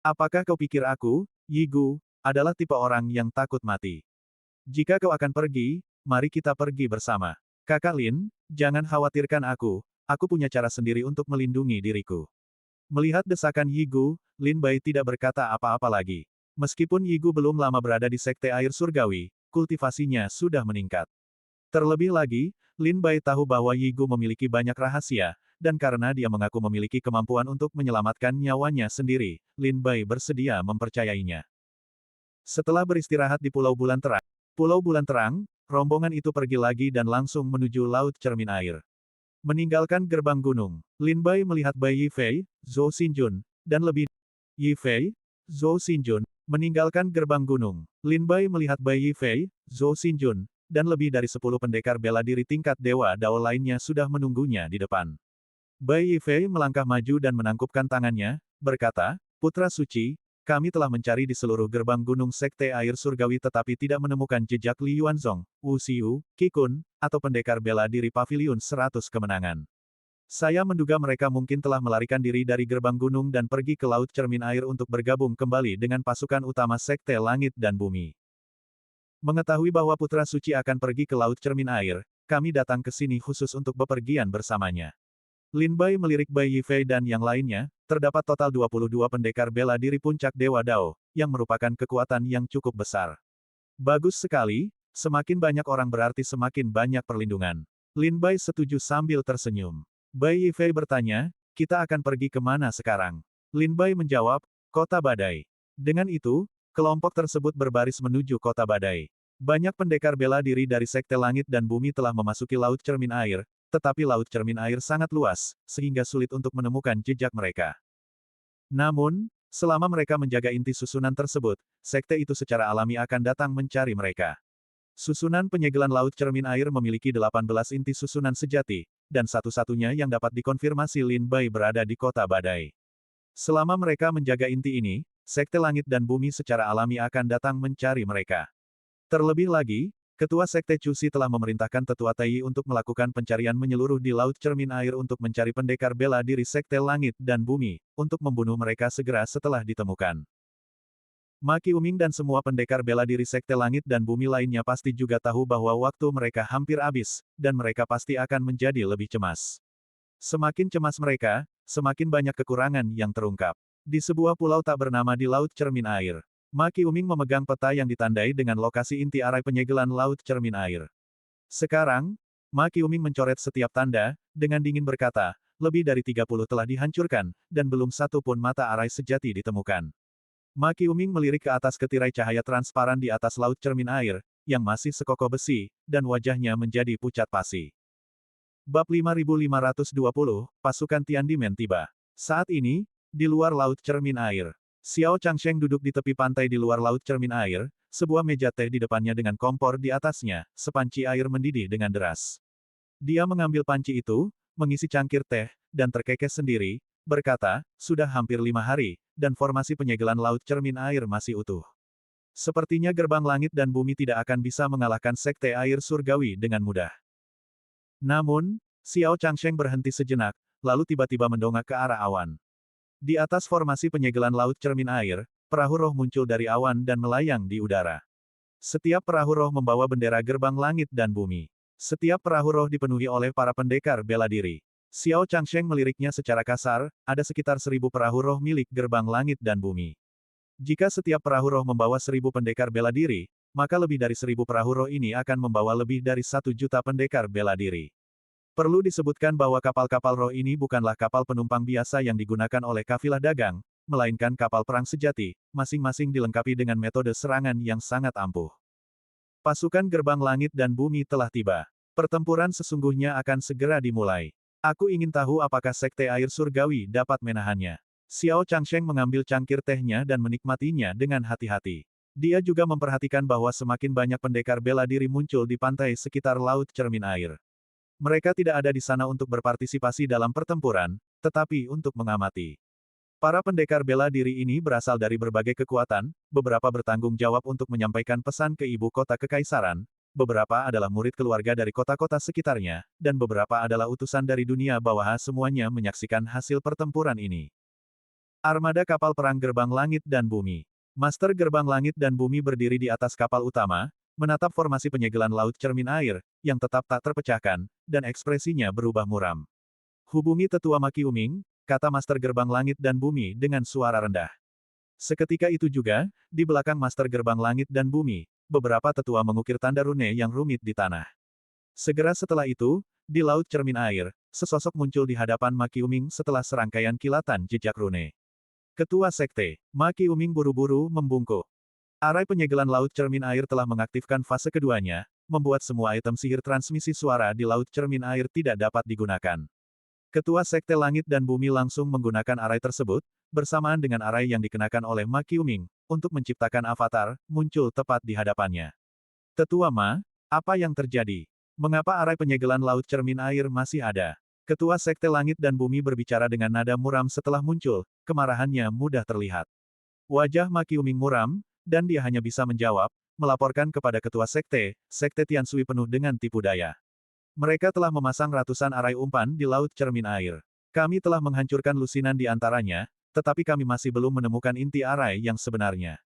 Speaker 1: Apakah kau pikir aku, Yi Gu, adalah tipe orang yang takut mati? Jika kau akan pergi, mari kita pergi bersama. Kakak Lin, jangan khawatirkan aku punya cara sendiri untuk melindungi diriku. Melihat desakan Yi Gu, Lin Bai tidak berkata apa-apa lagi. Meskipun Yi Gu belum lama berada di Sekte Air Surgawi, kultivasinya sudah meningkat. Terlebih lagi, Lin Bai tahu bahwa Yi Gu memiliki banyak rahasia, dan karena dia mengaku memiliki kemampuan untuk menyelamatkan nyawanya sendiri, Lin Bai bersedia mempercayainya. Setelah beristirahat di Pulau Bulan Terang, rombongan itu pergi lagi dan langsung menuju Laut Cermin Air. Meninggalkan gerbang gunung, Lin Bai melihat Bai Yifei, Zhou Xinjun, dan lebih Yi Fei, Zhou Xinjun, meninggalkan gerbang gunung. Lin Bai melihat Bai Yi Fei, Zhou Xinjun, dan lebih dari 10 pendekar bela diri tingkat Dewa Dao lainnya sudah menunggunya di depan. Bai Yi Fei melangkah maju dan menangkupkan tangannya, berkata, Putra Suci, kami telah mencari di seluruh gerbang gunung Sekte Air Surgawi tetapi tidak menemukan jejak Li Yuanzong, Wu Xiu, Qi Kun, atau pendekar bela diri Paviliun 100 Kemenangan. Saya menduga mereka mungkin telah melarikan diri dari gerbang gunung dan pergi ke Laut Cermin Air untuk bergabung kembali dengan pasukan utama Sekte Langit dan Bumi. Mengetahui bahwa Putra Suci akan pergi ke Laut Cermin Air, kami datang ke sini khusus untuk bepergian bersamanya. Lin Bai melirik Bai Yi Fei dan yang lainnya, terdapat total 22 pendekar bela diri puncak Dewa Dao, yang merupakan kekuatan yang cukup besar. Bagus sekali, semakin banyak orang berarti semakin banyak perlindungan. Lin Bai setuju sambil tersenyum. Bai Yi Fei bertanya, kita akan pergi kemana sekarang? Lin Bai menjawab, Kota Badai. Dengan itu, kelompok tersebut berbaris menuju Kota Badai. Banyak pendekar bela diri dari Sekte Langit dan Bumi telah memasuki Laut Cermin Air, tetapi Laut Cermin Air sangat luas, sehingga sulit untuk menemukan jejak mereka. Namun, selama mereka menjaga inti susunan tersebut, sekte itu secara alami akan datang mencari mereka. Susunan penyegelan Laut Cermin Air memiliki 18 inti susunan sejati, dan satu-satunya yang dapat dikonfirmasi Lin Bai berada di Kota Badai. Selama mereka menjaga inti ini, Sekte Langit dan Bumi secara alami akan datang mencari mereka. Terlebih lagi, Ketua Sekte Cusi telah memerintahkan Tetua Tai untuk melakukan pencarian menyeluruh di Laut Cermin Air untuk mencari pendekar bela diri Sekte Langit dan Bumi, untuk membunuh mereka segera setelah ditemukan. Maki Uming dan semua pendekar bela diri Sekte Langit dan Bumi lainnya pasti juga tahu bahwa waktu mereka hampir habis, dan mereka pasti akan menjadi lebih cemas. Semakin cemas mereka, semakin banyak kekurangan yang terungkap. Di sebuah pulau tak bernama di Laut Cermin Air, Maki Uming memegang peta yang ditandai dengan lokasi inti arai penyegelan Laut Cermin Air. Sekarang, Maki Uming mencoret setiap tanda, dengan dingin berkata, lebih dari 30 telah dihancurkan, dan belum satu pun mata arai sejati ditemukan. Maki Uming melirik ke atas ke tirai cahaya transparan di atas Laut Cermin Air, yang masih sekokoh besi, dan wajahnya menjadi pucat pasi. Bab 5520, Pasukan Tiandimen tiba. Saat ini, di luar Laut Cermin Air, Xiao Changsheng duduk di tepi pantai di luar Laut Cermin Air, sebuah meja teh di depannya dengan kompor di atasnya, sepanci air mendidih dengan deras. Dia mengambil panci itu, mengisi cangkir teh, dan terkekeh sendiri, berkata, sudah hampir 5 hari, dan formasi penyegelan Laut Cermin Air masih utuh. Sepertinya gerbang langit dan bumi tidak akan bisa mengalahkan Sekte Air Surgawi dengan mudah. Namun, Xiao Changsheng berhenti sejenak, lalu tiba-tiba mendongak ke arah awan. Di atas formasi penyegelan Laut Cermin Air, perahu roh muncul dari awan dan melayang di udara. Setiap perahu roh membawa bendera gerbang langit dan bumi. Setiap perahu roh dipenuhi oleh para pendekar bela diri. Xiao Changsheng meliriknya secara kasar, ada sekitar 1000 perahu roh milik gerbang langit dan bumi. Jika setiap perahu roh membawa 1000 pendekar bela diri, maka lebih dari 1000 perahu roh ini akan membawa lebih dari 1 juta pendekar bela diri. Perlu disebutkan bahwa kapal-kapal roh ini bukanlah kapal penumpang biasa yang digunakan oleh kafilah dagang, melainkan kapal perang sejati, masing-masing dilengkapi dengan metode serangan yang sangat ampuh. Pasukan gerbang langit dan bumi telah tiba. Pertempuran sesungguhnya akan segera dimulai. Aku ingin tahu apakah Sekte Air Surgawi dapat menahannya. Xiao Changsheng mengambil cangkir tehnya dan menikmatinya dengan hati-hati. Dia juga memperhatikan bahwa semakin banyak pendekar bela diri muncul di pantai sekitar Laut Cermin Air. Mereka tidak ada di sana untuk berpartisipasi dalam pertempuran, tetapi untuk mengamati. Para pendekar bela diri ini berasal dari berbagai kekuatan, beberapa bertanggung jawab untuk menyampaikan pesan ke ibu kota kekaisaran, beberapa adalah murid keluarga dari kota-kota sekitarnya, dan beberapa adalah utusan dari dunia bawah semuanya menyaksikan hasil pertempuran ini. Armada kapal perang gerbang langit dan bumi. Master gerbang langit dan bumi berdiri di atas kapal utama, menatap formasi penyegelan Laut Cermin Air, yang tetap tak terpecahkan, dan ekspresinya berubah muram. Hubungi Tetua Maki Uming, kata Master Gerbang Langit dan Bumi dengan suara rendah. Seketika itu juga, di belakang Master Gerbang Langit dan Bumi, beberapa tetua mengukir tanda rune yang rumit di tanah. Segera setelah itu, di Laut Cermin Air, sesosok muncul di hadapan Maki Uming setelah serangkaian kilatan jejak rune. Ketua Sekte, Maki Uming buru-buru membungkuk. Arai penyegelan Laut Cermin Air telah mengaktifkan fase keduanya, membuat semua item sihir transmisi suara di Laut Cermin Air tidak dapat digunakan. Ketua Sekte Langit dan Bumi langsung menggunakan arai tersebut, bersamaan dengan arai yang dikenakan oleh Ma Qiuming, untuk menciptakan avatar, muncul tepat di hadapannya. Tetua Ma, apa yang terjadi? Mengapa arai penyegelan laut cermin air masih ada? Ketua Sekte Langit dan Bumi berbicara dengan nada muram setelah muncul, kemarahannya mudah terlihat. Wajah Ma Qiuming muram, dan dia hanya bisa menjawab, melaporkan kepada Ketua Sekte, Sekte Tianshui penuh dengan tipu daya. Mereka telah memasang ratusan arai umpan di laut cermin air. Kami telah menghancurkan lusinan di antaranya, tetapi kami masih belum menemukan inti arai yang sebenarnya.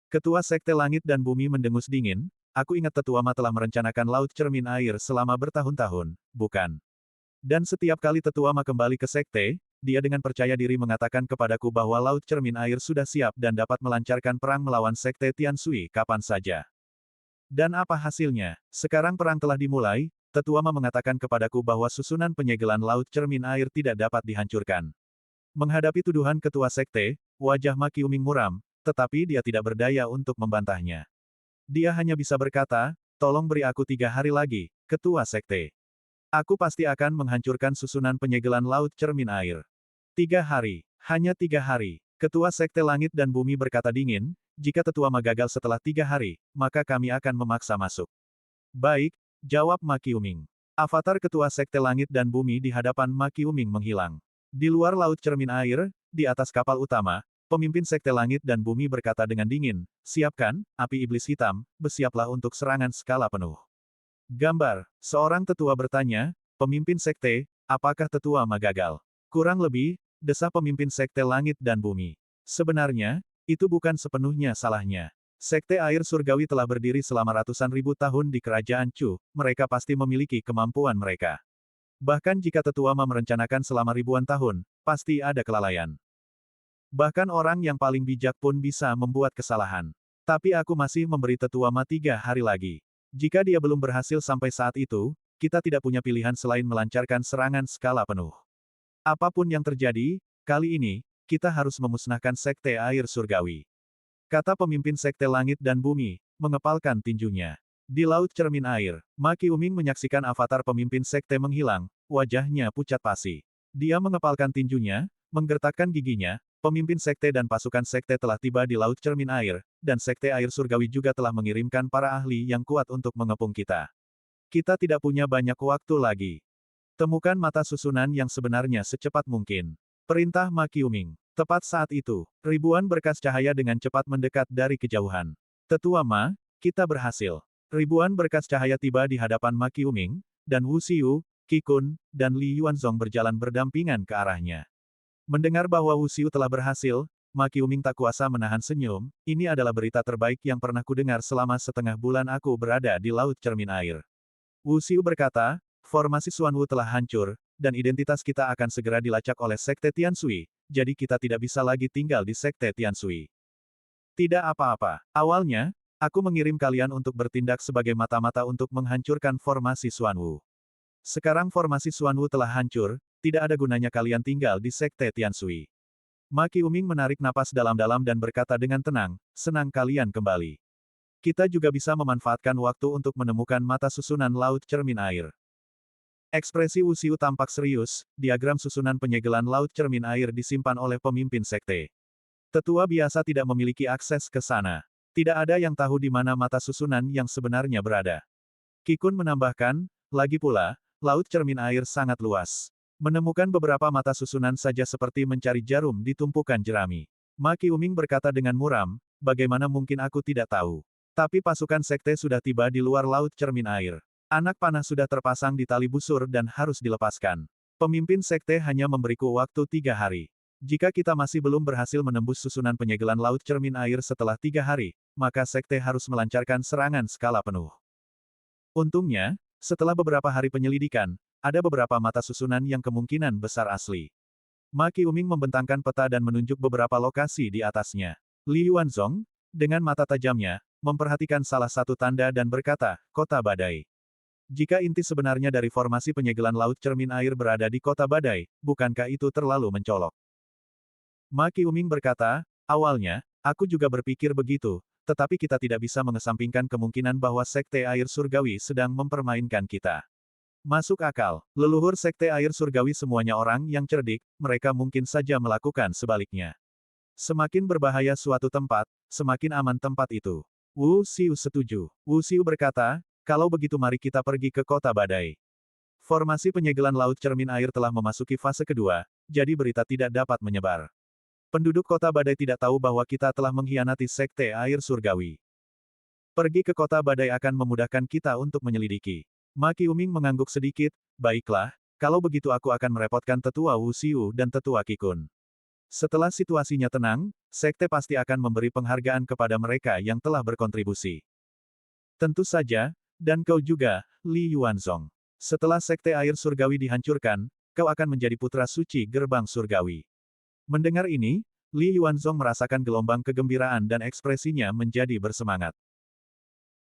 Speaker 1: Ketua Sekte Langit dan Bumi mendengus dingin, aku ingat Tetua Ma telah merencanakan laut cermin air selama bertahun-tahun, bukan? Dan setiap kali Tetua Ma kembali ke Sekte, dia dengan percaya diri mengatakan kepadaku bahwa laut cermin air sudah siap dan dapat melancarkan perang melawan Sekte Tianshui kapan saja. Dan apa hasilnya? Sekarang perang telah dimulai, Tetua Ma mengatakan kepadaku bahwa susunan penyegelan laut cermin air tidak dapat dihancurkan. Menghadapi tuduhan Ketua Sekte, wajah Ma Qiuming muram, tetapi dia tidak berdaya untuk membantahnya. Dia hanya bisa berkata, tolong beri aku 3 hari lagi, Ketua Sekte. Aku pasti akan menghancurkan susunan penyegelan laut cermin air. 3 hari, hanya 3 hari. Ketua Sekte Langit dan Bumi berkata dingin, jika Tetua Ma gagal setelah 3 hari, maka kami akan memaksa masuk. Baik, jawab Ma Qiuming. Avatar Ketua Sekte Langit dan Bumi di hadapan Ma Qiuming menghilang. Di luar laut cermin air, di atas kapal utama, pemimpin Sekte Langit dan Bumi berkata dengan dingin, siapkan, api iblis hitam, bersiaplah untuk serangan skala penuh. Gambar, seorang tetua bertanya, pemimpin Sekte, apakah Tetua Ma gagal? Kurang lebih, desah pemimpin Sekte Langit dan Bumi. Sebenarnya, itu bukan sepenuhnya salahnya. Sekte air surgawi telah berdiri selama ratusan ribu tahun di kerajaan Chu, mereka pasti memiliki kemampuan mereka. Bahkan jika Tetua Ma merencanakan selama ribuan tahun, pasti ada kelalaian. Bahkan orang yang paling bijak pun bisa membuat kesalahan. Tapi aku masih memberi Tetua Ma 3 hari lagi. Jika dia belum berhasil sampai saat itu, kita tidak punya pilihan selain melancarkan serangan skala penuh. Apapun yang terjadi, kali ini, kita harus memusnahkan Sekte Air Surgawi. Kata pemimpin Sekte Langit dan Bumi, mengepalkan tinjunya. Di laut cermin air, Ma Qiuming menyaksikan avatar pemimpin Sekte menghilang, wajahnya pucat pasi. Dia mengepalkan tinjunya, menggertakkan giginya, pemimpin Sekte dan pasukan Sekte telah tiba di laut cermin air, dan Sekte Air Surgawi juga telah mengirimkan para ahli yang kuat untuk mengepung kita. Kita tidak punya banyak waktu lagi. Temukan mata susunan yang sebenarnya secepat mungkin. Perintah Ma Qiuming. Tepat saat itu, ribuan berkas cahaya dengan cepat mendekat dari kejauhan. Tetua Ma, kita berhasil. Ribuan berkas cahaya tiba di hadapan Ma Qiuming, dan Wu Xiu, Qi Kun, dan Li Yuanzong berjalan berdampingan ke arahnya. Mendengar bahwa Wu Xiu telah berhasil, Ma Qiuming tak kuasa menahan senyum, ini adalah berita terbaik yang pernah kudengar selama setengah bulan aku berada di laut cermin air. Wu Xiu berkata, formasi Xuanwu telah hancur, dan identitas kita akan segera dilacak oleh Sekte Tianshui, jadi kita tidak bisa lagi tinggal di Sekte Tianshui. Tidak apa-apa. Awalnya, aku mengirim kalian untuk bertindak sebagai mata-mata untuk menghancurkan formasi Xuanwu. Sekarang formasi Xuanwu telah hancur, tidak ada gunanya kalian tinggal di Sekte Tianshui. Ma Qiuming menarik napas dalam-dalam dan berkata dengan tenang, senang kalian kembali. Kita juga bisa memanfaatkan waktu untuk menemukan mata susunan laut cermin air. Ekspresi Wu Xiu tampak serius, diagram susunan penyegelan laut cermin air disimpan oleh pemimpin Sekte. Tetua biasa tidak memiliki akses ke sana. Tidak ada yang tahu di mana mata susunan yang sebenarnya berada. Qi Kun menambahkan, lagi pula, laut cermin air sangat luas. Menemukan beberapa mata susunan saja seperti mencari jarum di tumpukan jerami. Ma Qiuming berkata dengan muram, bagaimana mungkin aku tidak tahu. Tapi pasukan Sekte sudah tiba di luar laut cermin air. Anak panah sudah terpasang di tali busur dan harus dilepaskan. Pemimpin Sekte hanya memberiku waktu 3 hari. Jika kita masih belum berhasil menembus susunan penyegelan laut cermin air setelah 3 hari, maka Sekte harus melancarkan serangan skala penuh. Untungnya, setelah beberapa hari penyelidikan, ada beberapa mata susunan yang kemungkinan besar asli. Ma Qiuming membentangkan peta dan menunjuk beberapa lokasi di atasnya. Li Yuanzong, dengan mata tajamnya, memperhatikan salah satu tanda dan berkata, Kota Badai. Jika inti sebenarnya dari formasi penyegelan laut cermin air berada di Kota Badai, bukankah itu terlalu mencolok? Ma Qiuming berkata, awalnya, aku juga berpikir begitu, tetapi kita tidak bisa mengesampingkan kemungkinan bahwa Sekte Air Surgawi sedang mempermainkan kita. Masuk akal. Leluhur Sekte Air Surgawi semuanya orang yang cerdik, mereka mungkin saja melakukan sebaliknya. Semakin berbahaya suatu tempat, semakin aman tempat itu. Wu Xiu setuju. Wu Xiu berkata, kalau begitu mari kita pergi ke kota badai. Formasi penyegelan Laut Cermin Air telah memasuki fase kedua, jadi berita tidak dapat menyebar. Penduduk kota badai tidak tahu bahwa kita telah mengkhianati Sekte Air Surgawi. Pergi ke kota badai akan memudahkan kita untuk menyelidiki. Ma Qiuming mengangguk sedikit, baiklah, kalau begitu aku akan merepotkan tetua Wu Xiu dan tetua Qikun. Setelah situasinya tenang, Sekte pasti akan memberi penghargaan kepada mereka yang telah berkontribusi. Tentu saja, dan kau juga, Li Yuanzong. Setelah Sekte Air Surgawi dihancurkan, kau akan menjadi putra suci gerbang surgawi. Mendengar ini, Li Yuanzong merasakan gelombang kegembiraan dan ekspresinya menjadi bersemangat.